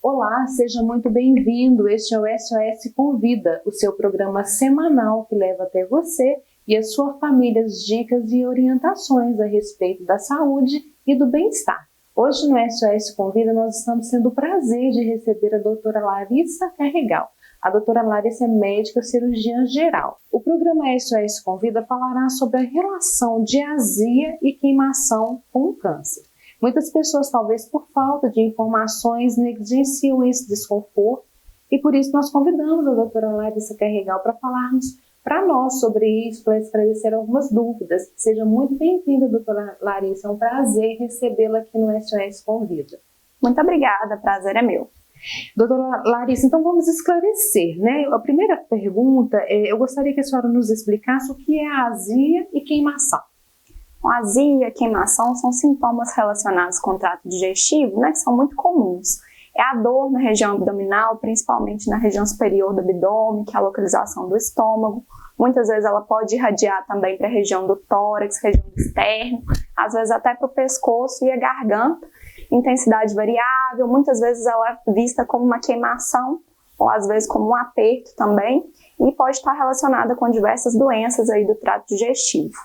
Olá, seja muito bem-vindo. Este é o SOS Convida, o seu programa semanal que leva até você e a sua família as dicas e orientações a respeito da saúde e do bem-estar. Hoje no SOS Convida nós estamos tendo o prazer de receber a doutora Larissa Carregal. A doutora Larissa é médica cirurgiã geral. O programa SOS Convida falará sobre a relação de azia e queimação com o câncer. Muitas pessoas, talvez por falta de informações, negligenciam esse desconforto e por isso nós convidamos a doutora Larissa Carregal para falarmos para nós sobre isso, para esclarecer algumas dúvidas. Seja muito bem-vinda, doutora Larissa. É um prazer recebê-la aqui no SOS Convida. Muito obrigada, prazer é meu. Doutora Larissa, então vamos esclarecer, né? A primeira pergunta, eu gostaria que a senhora nos explicasse o que é a azia e queimação. A azia e queimação são sintomas relacionados com o trato digestivo, né, que são muito comuns. É a dor na região abdominal, principalmente na região superior do abdômen, que é a localização do estômago. Muitas vezes ela pode irradiar também para a região do tórax, região do externo, às vezes até para o pescoço e a garganta. Intensidade variável, muitas vezes ela é vista como uma queimação, ou às vezes como um aperto também, e pode estar relacionada com diversas doenças aí do trato digestivo.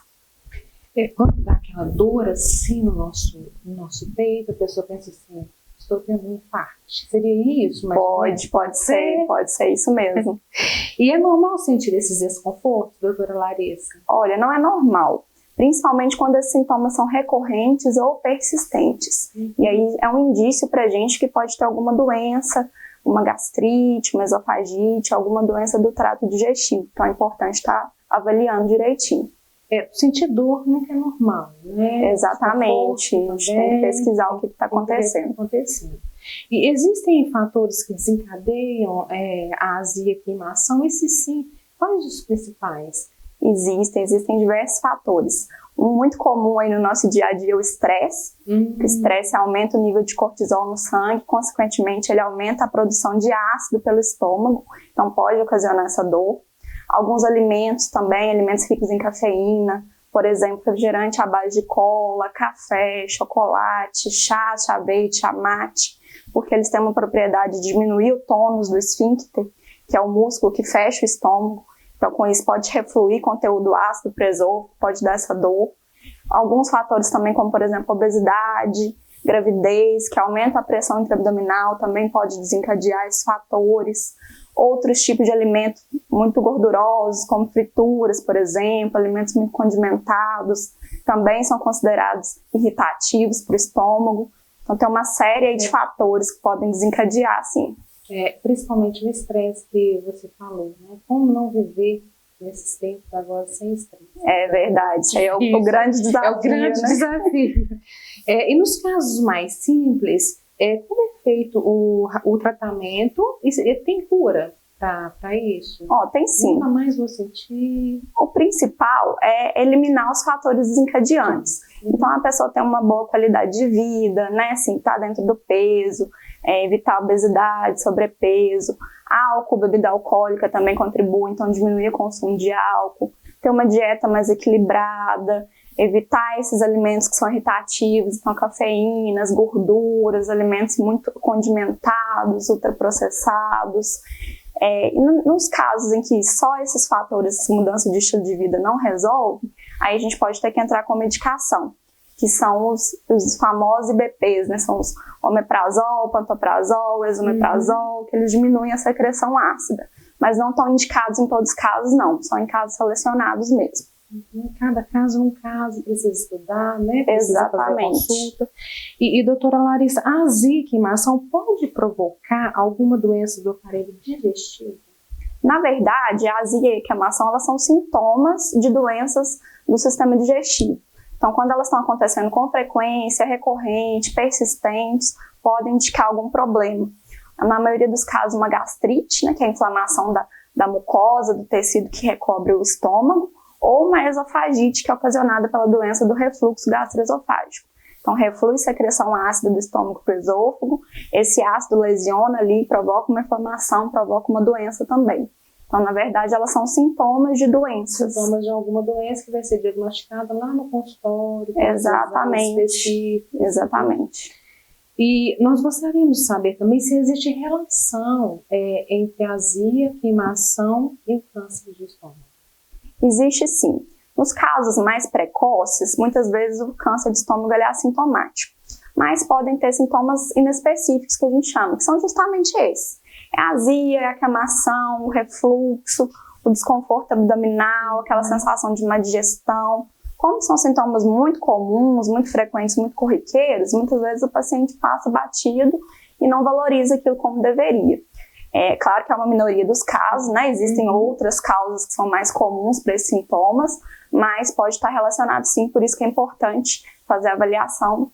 Quando dá aquela dor assim no nosso peito, a pessoa pensa assim, estou tendo um infarto. Seria isso? Mas pode ser isso mesmo. E é normal sentir esses desconfortos, doutora Larissa? Olha, não é normal, principalmente quando esses sintomas são recorrentes ou persistentes. E aí é um indício pra gente que pode ter alguma doença, uma gastrite, uma esofagite, alguma doença do trato digestivo. Então é importante estar avaliando direitinho. Sentir dor nunca é normal, né? Exatamente, a gente tem que pesquisar o que está acontecendo. E existem fatores que desencadeiam a azia e a queimação? E se sim, quais os principais? Existem diversos fatores. Um muito comum aí no nosso dia a dia é o estresse. O estresse aumenta o nível de cortisol no sangue, consequentemente ele aumenta a produção de ácido pelo estômago, então pode ocasionar essa dor. Alguns alimentos também, alimentos ricos em cafeína, por exemplo, refrigerante à base de cola, café, chocolate, chá verde, chá mate, porque eles têm uma propriedade de diminuir o tônus do esfíncter, que é o músculo que fecha o estômago. Então, com isso, pode refluir conteúdo ácido para o esôfago, pode dar essa dor. Alguns fatores também, como, por exemplo, obesidade, gravidez, que aumenta a pressão intraabdominal, também pode desencadear esses fatores. Outros tipos de alimentos muito gordurosos, como frituras, por exemplo, alimentos muito condimentados, também são considerados irritativos para o estômago. Então, tem uma série de fatores que podem desencadear, sim. Principalmente o estresse que você falou, né? Como não viver nesses tempos agora sem estresse? É verdade, é o grande desafio. É o grande desafio. E nos casos mais simples, como é feito o tratamento? E tem cura para isso? Tem sim. Nunca mais vou sentir. O principal é eliminar os fatores desencadeantes. Então, a pessoa tem uma boa qualidade de vida, né? Assim, tá dentro do peso, evitar a obesidade, sobrepeso. Álcool, bebida alcoólica também contribui, então diminuir o consumo de álcool. Ter uma dieta mais equilibrada, evitar esses alimentos que são irritativos, então cafeínas, gorduras, alimentos muito condimentados, ultraprocessados. E nos casos em que só esses fatores, essa mudança de estilo de vida não resolve, aí a gente pode ter que entrar com medicação, que são os famosos IBPs, né? São os omeprazol, pantoprazol, esomeprazol, que eles diminuem a secreção ácida, mas não estão indicados em todos os casos, não, só em casos selecionados mesmo. Cada caso é um caso, precisa estudar, né? Precisa Exatamente. fazer consulta. E doutora Larissa, a azia e queimação pode provocar alguma doença do aparelho digestivo? Na verdade, a azia e a queimação, elas são sintomas de doenças do sistema digestivo. Então, quando elas estão acontecendo com frequência, recorrente, persistentes, podem indicar algum problema. Na maioria dos casos, uma gastrite, né, que é a inflamação da mucosa, do tecido que recobre o estômago, ou uma esofagite, que é ocasionada pela doença do refluxo gastroesofágico. Então, reflui secreção ácida do estômago para o esôfago, esse ácido lesiona ali, provoca uma inflamação, provoca uma doença também. Então, na verdade, elas são sintomas de doenças. Sintomas de alguma doença que vai ser diagnosticada lá no consultório. Exatamente. Específico. Exatamente. E nós gostaríamos de saber também se existe relação entre azia, queimação e o câncer de estômago. Existe sim. Nos casos mais precoces, muitas vezes o câncer de estômago é assintomático, mas podem ter sintomas inespecíficos que a gente chama, que são justamente esses. É a azia, é a queimação, o refluxo, o desconforto abdominal, aquela sensação de má digestão. Como são sintomas muito comuns, muito frequentes, muito corriqueiros, muitas vezes o paciente passa batido e não valoriza aquilo como deveria. É claro que é uma minoria dos casos, né? Existem outras causas que são mais comuns para esses sintomas, mas pode estar relacionado sim, por isso que é importante fazer a avaliação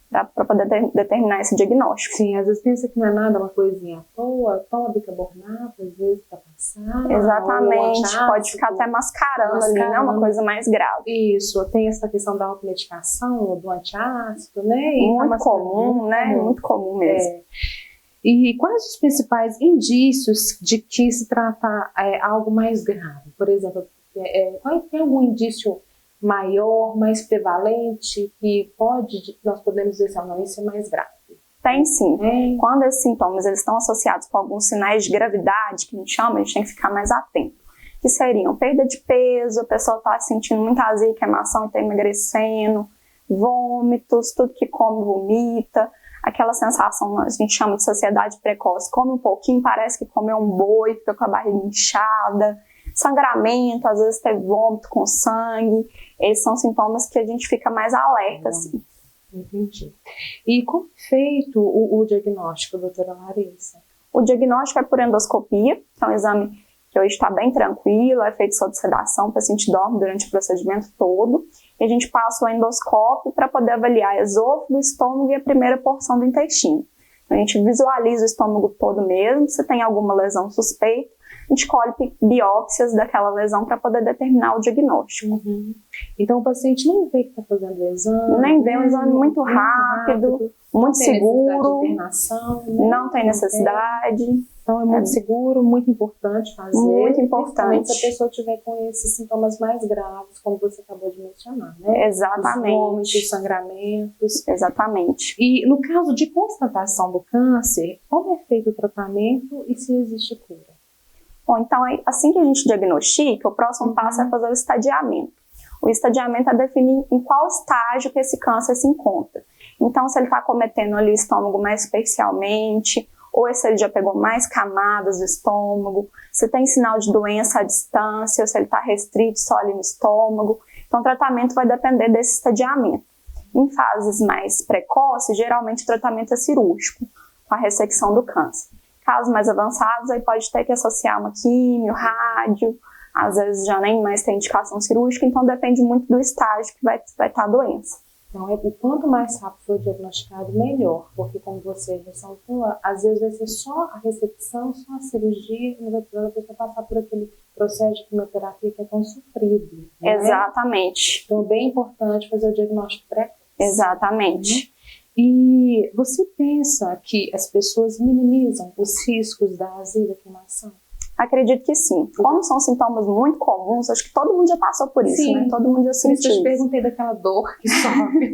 para poder determinar esse diagnóstico. Sim, às vezes pensa que não é nada, uma coisinha à toa, toma bicarbonato, às vezes para passar. Exatamente, pode ficar até mascarando ali, né? Uma coisa mais grave. Isso, tem essa questão da automedicação, do antiácido, né? E muito comum, né? Muito comum mesmo. E quais os principais indícios de que se trata algo mais grave? Por exemplo, tem algum indício maior, mais prevalente, que nós podemos dizer assim, não, isso é mais grave? Tem sim. Quando esses sintomas eles estão associados com alguns sinais de gravidade, que a gente chama, a gente tem que ficar mais atento. Que seriam perda de peso, a pessoa está sentindo muita azia e queimação e está emagrecendo, vômitos, tudo que come vomita, aquela sensação, a gente chama de saciedade precoce, come um pouquinho, parece que comeu um boi, fica com a barriga inchada, sangramento, às vezes tem vômito com sangue. Esses são sintomas que a gente fica mais alerta, assim. Entendi. E como é feito o diagnóstico, doutora Larissa? O diagnóstico é por endoscopia, que é um exame que hoje está bem tranquilo, é feito sob sedação, o paciente dorme durante o procedimento todo, e a gente passa o endoscópio para poder avaliar esôfago, estômago e a primeira porção do intestino. A gente visualiza o estômago todo mesmo, se tem alguma lesão suspeita, a gente colhe biópsias daquela lesão para poder determinar o diagnóstico. Então o paciente nem vê que está fazendo o exame. Nem vê, um exame muito rápido, muito seguro. Não tem necessidade. Então é muito seguro, muito importante fazer. Muito importante. Se a pessoa tiver com esses sintomas mais graves, como você acabou de mencionar, né? Exatamente. Os vômitos, sangramentos. Exatamente. E no caso de constatação do câncer, como é feito o tratamento e se existe cura? Bom, então assim que a gente diagnostica, o próximo passo é fazer o estadiamento. O estadiamento é definir em qual estágio que esse câncer se encontra. Então, se ele está cometendo ali o estômago mais superficialmente, ou se ele já pegou mais camadas do estômago, se tem sinal de doença à distância, ou se ele está restrito só ali no estômago. Então, o tratamento vai depender desse estadiamento. Em fases mais precoces, geralmente o tratamento é cirúrgico, com a ressecção do câncer. Casos mais avançados, aí pode ter que associar uma químio, rádio, às vezes já nem mais tem indicação cirúrgica, então depende muito do estágio que vai estar a doença. Então, o quanto mais rápido for diagnosticado, melhor, porque como você ressaltou, às vezes vai ser só a ressecção, só a cirurgia, não vai precisar a pessoa passar por aquele processo de quimioterapia que é tão sofrido. Né? Exatamente. Então, é bem importante fazer o diagnóstico precoce. Exatamente. E você pensa que as pessoas minimizam os riscos da azia e da queimação? Acredito que sim. Como são sintomas muito comuns, acho que todo mundo já passou por isso, sim, né? Todo mundo já sentiu. Eu te perguntei daquela dor que sobe.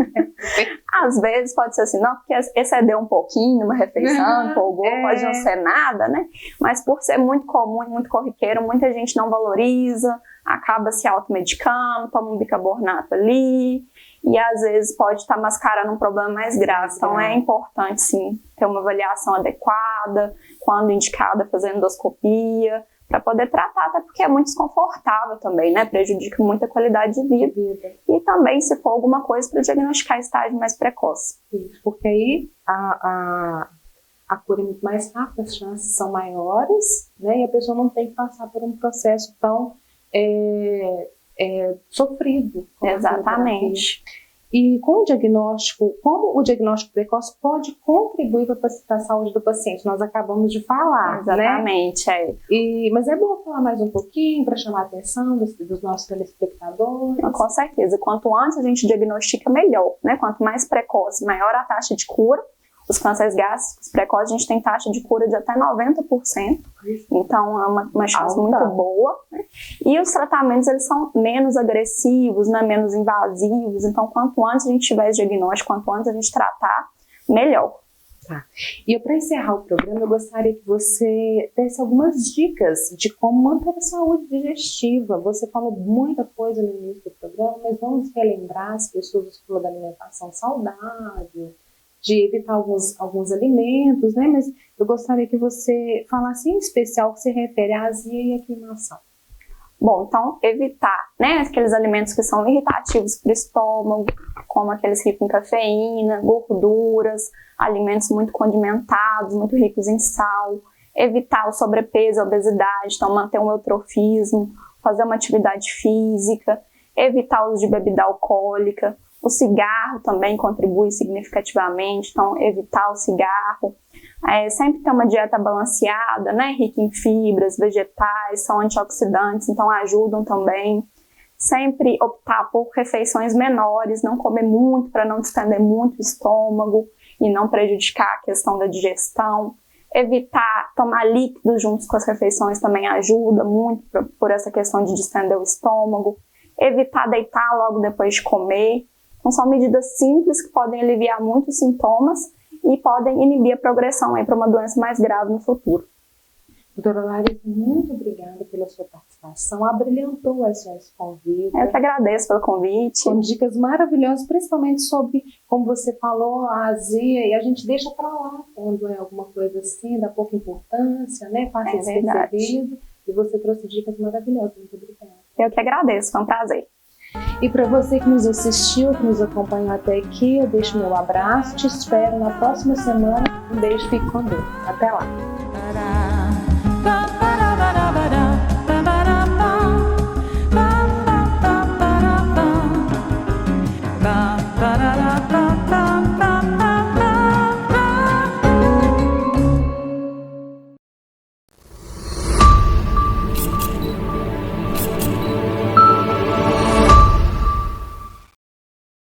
Às vezes pode ser assim, não, porque excedeu um pouquinho, uma refeição, empolgou, pode não ser nada, né? Mas por ser muito comum e muito corriqueiro, muita gente não valoriza, acaba se automedicando, toma um bicarbonato ali, e às vezes pode estar mascarando um problema mais grave. Então é importante, sim, ter uma avaliação adequada, quando indicada, fazer endoscopia, para poder tratar, até porque é muito desconfortável também, né? Prejudica muito a qualidade de vida. E também, se for alguma coisa, para diagnosticar estágio mais precoce. Isso, porque aí a cura é muito mais rápida, as chances são maiores, né? E a pessoa não tem que passar por um processo tão sofrido. Exatamente. E com o diagnóstico, como o diagnóstico precoce pode contribuir para a saúde do paciente? Nós acabamos de falar, exatamente, né? Mas é bom falar mais um pouquinho para chamar a atenção dos nossos telespectadores. Com certeza. Quanto antes a gente diagnostica, melhor, né? Quanto mais precoce, maior a taxa de cura. Os cânceres gástricos precoces, a gente tem taxa de cura de até 90%. Então, é uma chance muito boa. Né? E os tratamentos, eles são menos agressivos, né? Menos invasivos. Então, quanto antes a gente tiver esse diagnóstico, quanto antes a gente tratar, melhor. Tá. E para encerrar o programa, eu gostaria que você desse algumas dicas de como manter a saúde digestiva. Você falou muita coisa no início do programa, mas vamos relembrar as pessoas, você falou da alimentação saudável, de evitar alguns alimentos, né? Mas eu gostaria que você falasse em especial que se refere à azia e à queimação. Bom, então evitar, né, aqueles alimentos que são irritativos para o estômago, como aqueles ricos em cafeína, gorduras, alimentos muito condimentados, muito ricos em sal, evitar o sobrepeso, a obesidade, então manter um eutrofismo, fazer uma atividade física, evitar o uso de bebida alcoólica, o cigarro também contribui significativamente, então evitar o cigarro, sempre ter uma dieta balanceada, né, rica em fibras, vegetais, são antioxidantes, então ajudam também. Sempre optar por refeições menores, não comer muito para não distender muito o estômago e não prejudicar a questão da digestão. Evitar tomar líquidos juntos com as refeições também ajuda muito por essa questão de distender o estômago. Evitar deitar logo depois de comer. Então, são medidas simples que podem aliviar muitos sintomas e podem inibir a progressão para uma doença mais grave no futuro. Doutora Larissa, muito obrigada pela sua participação, abrilhantou o SOS Convida. Eu que agradeço pelo convite. Com dicas maravilhosas, principalmente sobre, como você falou, a azia, e a gente deixa para lá quando é alguma coisa assim, dá pouca importância, né? Passa despercebido, e você trouxe dicas maravilhosas, muito obrigada. Eu que agradeço, foi um prazer. E para você que nos assistiu, que nos acompanhou até aqui, eu deixo meu abraço, te espero na próxima semana. Um beijo, fique com Deus. Até lá.